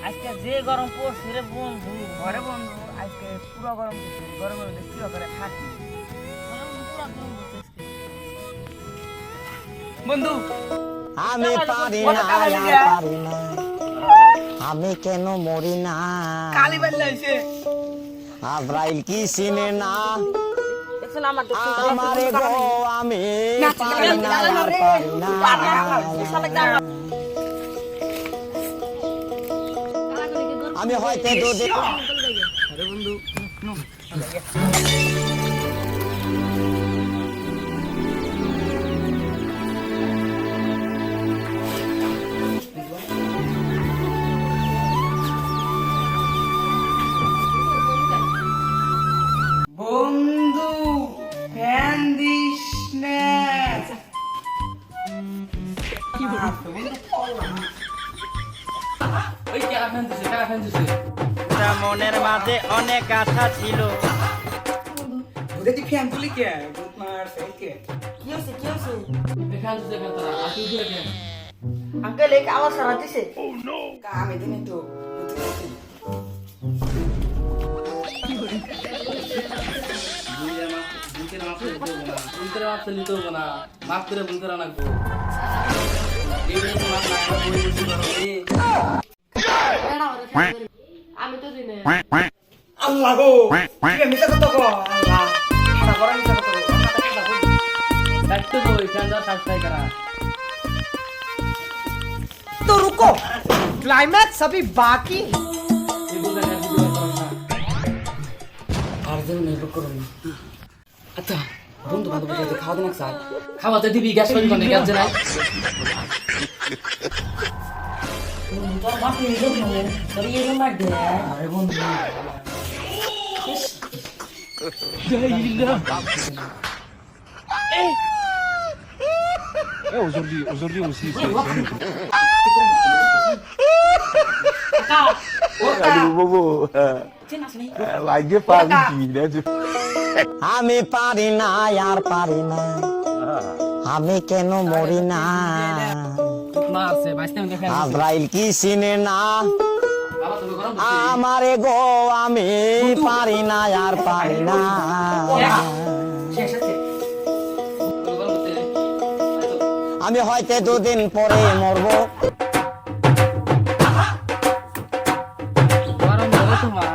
আজকে যে গরম পড়ছে রে বন্ধু, ঘরে বন্ধু আজকে পুরো গরম পড়ছে, গরমের মধ্যে কি করে থাকি বন্ধু। আমি পারি না আর পারি না, আমি কেন মরি না, কালি বাল্লা হইছে আব্রাইল কি চিনে না দেখছেন আমার তো আমারে গো, আমি পারি না আর পারি না, আমি হয়তো দুদিন আরে বন্ধু বন্ধু ফ্যান দিস না কি মনের মাঝে অনেক আশা ছিল। তুই ফ্যান তুলি কে কি হয়েছে কি হয়েছে আঙ্কেল এক আওয়াজ সারা দিছে আমি দিনে তো আমি তো দিনে আল্লাহ গো কি মিছা কথা গো আল্লাহ সারা বড় মিছা কথা গো দেখতে তো ওই ফ্যানটা সাবস্ক্রাইব করা तो रुको, क्लाइमैक्स अभी बाकी। আর যেন নির্ভর করুন। আচ্ছা বন্ধু বান্ধব সাথে খাওয়া দাওয়া চাই, খাওয়াতে দিবি গ্যাস পাবি কোনে গ্যাস নাই তোর বাপি এলো না তোর এলো মার দে আরে বন্ধু Aujourd'hui aussi, lagi pagi dia. আমি পারি না আর পারি না, আমি কেন মরি না, মারছে বাইসতে আমি দেখেন আব্রাইল কি চিনে না বাবা তুমি গরম আমারে গো, আমি পারি না আর পারি না, শেষ আছে আমি হয়তো দুদিন পরে মরবো, গরম হবে তোমার